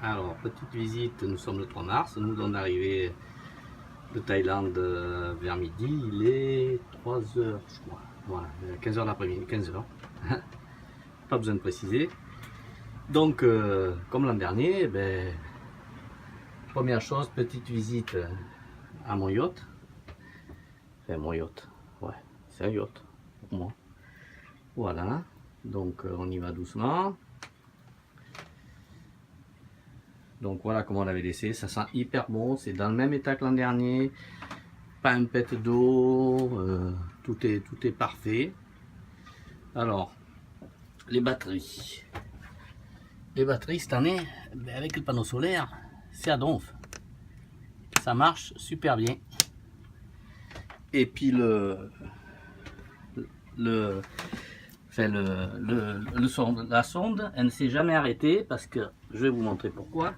Alors, petite visite, nous sommes le 3 mars, nous sommes arrivés de Thaïlande vers midi, il est 3 h je crois, voilà, 15 h l'après-midi, 15 h, pas besoin de préciser. Donc, comme l'an dernier, première chose, petite visite à mon yacht, enfin mon yacht, ouais, c'est un yacht pour moi, voilà, donc on y va doucement. Donc voilà comment on l'avait laissé, ça sent hyper bon, c'est dans le même état que l'an dernier, pas un pet d'eau, tout est parfait. Alors, les batteries cette année, avec le panneau solaire, c'est à donf, ça marche super bien. Et puis la sonde, elle ne s'est jamais arrêtée parce que je vais vous montrer pourquoi.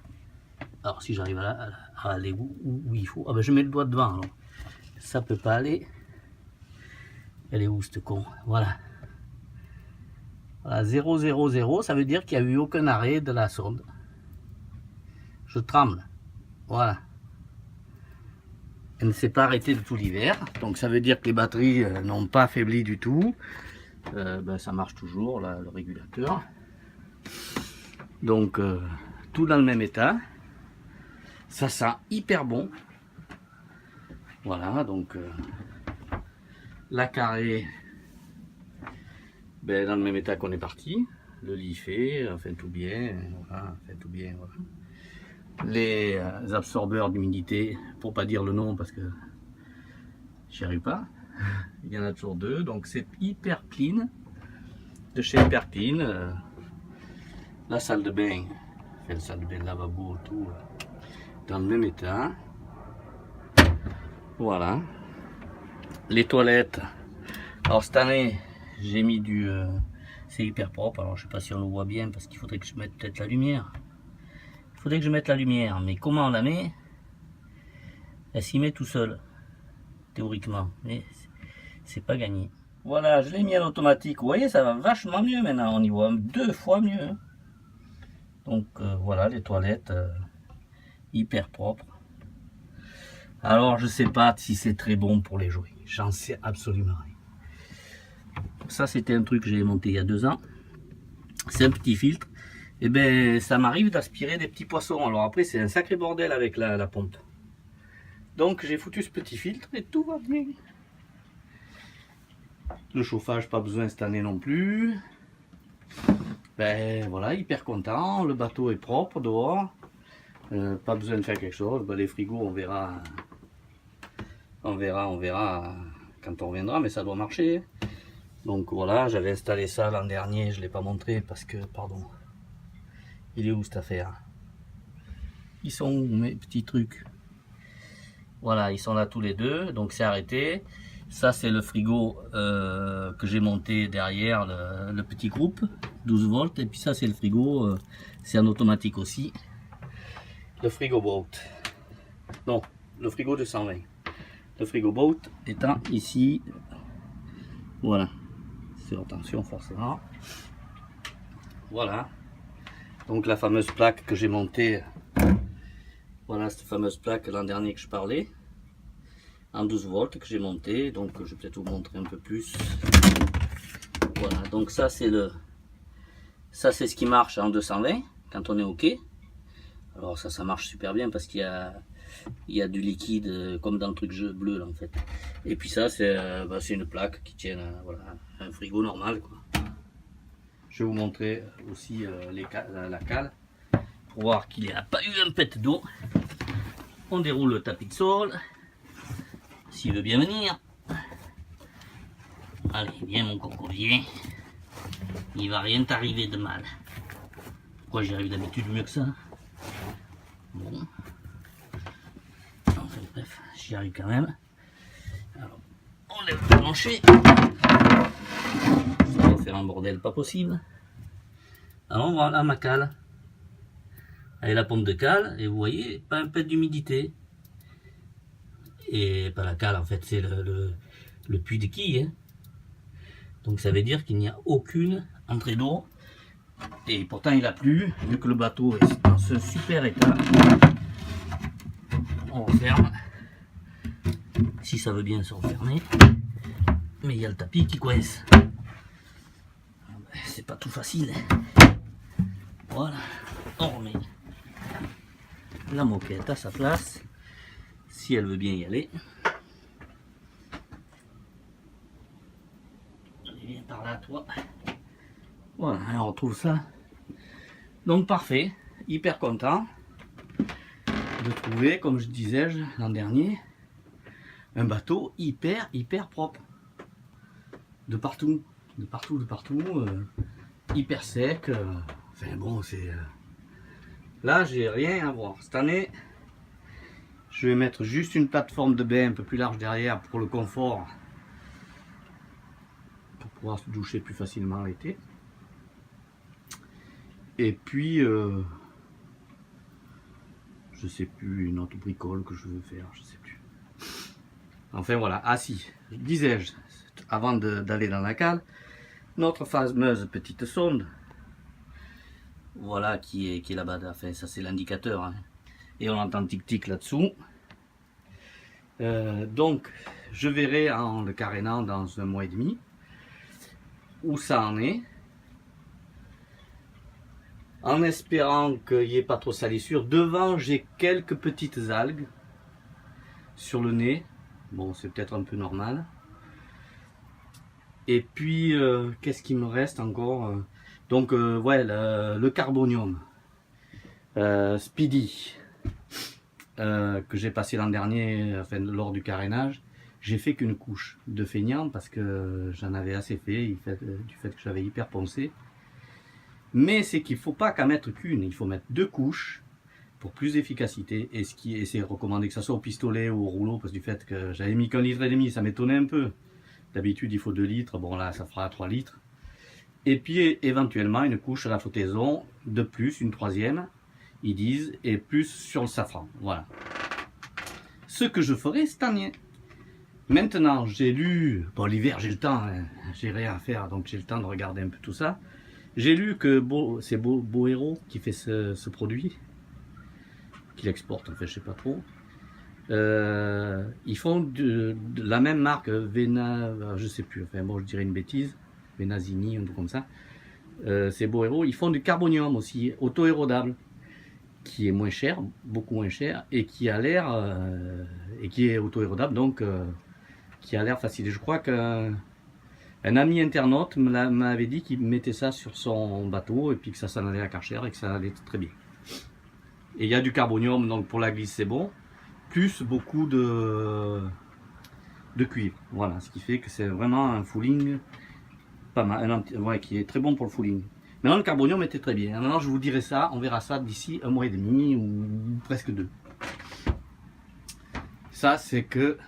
Alors si j'arrive à aller où il faut, ah ben je mets le doigt devant, alors ça peut pas aller. Elle est où cette con? Voilà. Voilà, 000, ça veut dire qu'il n'y a eu aucun arrêt de la sonde. Je tremble. Voilà. Elle ne s'est pas arrêtée de tout l'hiver, donc ça veut dire que les batteries n'ont pas affaibli du tout. Ça marche toujours, là, le régulateur. Donc tout dans le même état. Ça sent hyper bon. Voilà, donc la carrée, dans le même état qu'on est parti. Le lit fait, enfin tout bien, voilà, voilà. Les absorbeurs d'humidité, pour pas dire le nom parce que j'y arrive pas. Il y en a toujours deux, donc c'est hyper clean, de chez Hyper Clean. La salle de bain, enfin, la salle de bain, le lavabo, tout dans le même état. Voilà. Les toilettes, alors cette année j'ai mis du c'est hyper propre, alors je sais pas si on le voit bien parce qu'il faudrait que je mette peut-être la lumière. Il faudrait que je mette la lumière, mais comment on la met? Elle s'y met tout seul, théoriquement, mais c'est pas gagné. Voilà, je l'ai mis en automatique, vous voyez, ça va vachement mieux maintenant, on y voit 2 fois mieux. Donc voilà, les toilettes hyper propres. Alors je sais pas si c'est très bon pour les jouets, j'en sais absolument rien. Ça c'était un truc que j'ai monté il y a 2 ans, c'est un petit filtre, et ça m'arrive d'aspirer des petits poissons, alors après c'est un sacré bordel avec la pompe. Donc j'ai foutu ce petit filtre et tout va bien. Le chauffage, pas besoin cette année non plus. Voilà, hyper content, le bateau est propre dehors, pas besoin de faire quelque chose. Les frigos on verra quand on reviendra, mais ça doit marcher. Donc voilà, j'avais installé ça l'an dernier, je ne l'ai pas montré parce que, pardon, il est où cette affaire? Ils sont où mes petits trucs? Voilà, ils sont là tous les deux, donc c'est arrêté. Ça c'est le frigo que j'ai monté derrière le petit groupe, 12 volts, et puis ça c'est le frigo, c'est en automatique aussi. Le frigo boat, non, le frigo de 120. Le frigo boat étant ici, voilà, c'est leur tension forcément. Voilà, donc la fameuse plaque que j'ai montée, voilà cette fameuse plaque l'an dernier que je parlais, en 12 volts que j'ai montée, donc je vais peut-être vous montrer un peu plus. Voilà, donc ça c'est ce qui marche en 220 quand on est OK. Alors ça marche super bien parce qu'il y a du liquide comme dans le truc bleu là en fait. Et puis ça c'est une plaque qui tient voilà, un frigo normal quoi. Je vais vous montrer aussi la cale pour voir qu'il n'y a pas eu un pet d'eau. On déroule le tapis de sol s'il veut bien venir. Allez, viens mon coco, viens. Il va rien t'arriver de mal. Pourquoi j'y arrive d'habitude mieux que ça? Bon. Enfin bref, j'y arrive quand même. Alors, on lève le plancher. Ça va faire un bordel pas possible. Alors voilà ma cale. Avec la pompe de cale, et vous voyez, pas un peu d'humidité. Et pas la cale, en fait, c'est le puits de quille. Hein. Donc ça veut dire qu'il n'y a aucune entrée d'eau. Et pourtant il a plu, vu que le bateau est dans ce super état. On referme. Si ça veut bien se refermer. Mais il y a le tapis qui coince. C'est pas tout facile. Voilà. On remet la moquette à sa place. Si elle veut bien y aller. Allez, viens par là, toi. Voilà, on retrouve ça. Donc parfait. Hyper content de trouver, comme je disais l'an dernier, un bateau hyper propre. De partout, hyper sec. Enfin bon, c'est... Là, j'ai rien à voir. Cette année, je vais mettre juste une plateforme de bain un peu plus large derrière pour le confort. Pour pouvoir se doucher plus facilement l'été. Et puis, je sais plus, une autre bricole que je veux faire, je sais plus. Enfin voilà, ah si, disais-je, avant d'aller dans la cale, notre fameuse petite sonde, voilà qui est là-bas, enfin ça c'est l'indicateur, hein. Et on entend tic-tic là-dessous. Donc je verrai en le carénant dans 1 mois et demi où ça en est, en espérant qu'il n'y ait pas trop salissure. Devant j'ai quelques petites algues sur le nez. Bon, c'est peut-être un peu normal. Et puis, qu'est-ce qui me reste encore? Donc, ouais, le carbonium. Speedy. Que j'ai passé l'an dernier, enfin, lors du carénage. J'ai fait qu'une couche de feignant parce que j'en avais assez fait, du fait que j'avais hyper poncé. Mais c'est qu'il ne faut pas qu'à mettre qu'une, il faut mettre 2 couches. Pour plus d'efficacité, et c'est recommandé que ça soit au pistolet ou au rouleau, parce que du fait que j'avais mis qu'1,5 litre, ça m'étonnait un peu. D'habitude il faut 2 litres, bon là ça fera 3 litres. Et puis éventuellement une couche à la flottaison de plus, une 3e, ils disent, et plus sur le safran. Voilà. Ce que je ferai cette année. Maintenant j'ai lu, bon l'hiver j'ai le temps, hein, j'ai rien à faire, donc j'ai le temps de regarder un peu tout ça. J'ai lu que c'est Boero qui fait ce produit. Qu'il exporte, en fait, je sais pas trop. Ils font de la même marque, Vena, je sais plus, enfin bon, je dirais une bêtise, Venazini, un peu comme ça. C'est Boero, ils font du carbonium aussi, auto-érodable, qui est moins cher, beaucoup moins cher, et qui a l'air, et qui est auto-érodable, donc qui a l'air facile. Et je crois qu'un ami internaute m'avait dit qu'il mettait ça sur son bateau, et puis que ça s'en allait à Karcher, et que ça allait très bien. Et il y a du carbonium, donc pour la glisse c'est bon, plus beaucoup de cuivre. Voilà, ce qui fait que c'est vraiment un fouling pas mal, ouais, qui est très bon pour le fouling. Maintenant le carbonium était très bien. Maintenant je vous dirai ça, on verra ça d'ici 1 mois et demi ou presque 2. Ça c'est que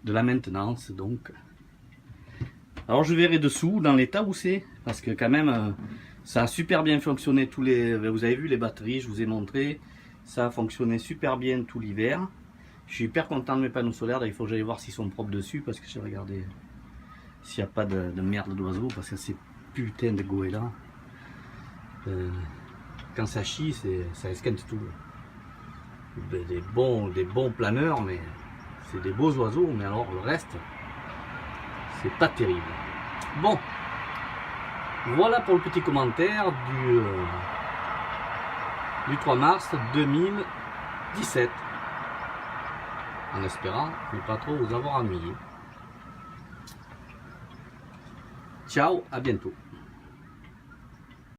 de la maintenance donc. Alors je verrai dessous dans l'état où c'est, parce que quand même ça a super bien fonctionné vous avez vu les batteries, je vous ai montré, ça a fonctionné super bien tout l'hiver. Je suis hyper content de mes panneaux solaires, là, il faut que j'aille voir s'ils sont propres dessus, parce que j'ai regardé s'il n'y a pas de merde d'oiseaux, parce que c'est putain de goélands. Quand ça chie, ça esquinte tout. Des bons planeurs, mais c'est des beaux oiseaux, mais alors le reste, c'est pas terrible. Bon. Voilà pour le petit commentaire du 3 mars 2017. En espérant ne pas trop vous avoir ennuyé. Ciao, à bientôt.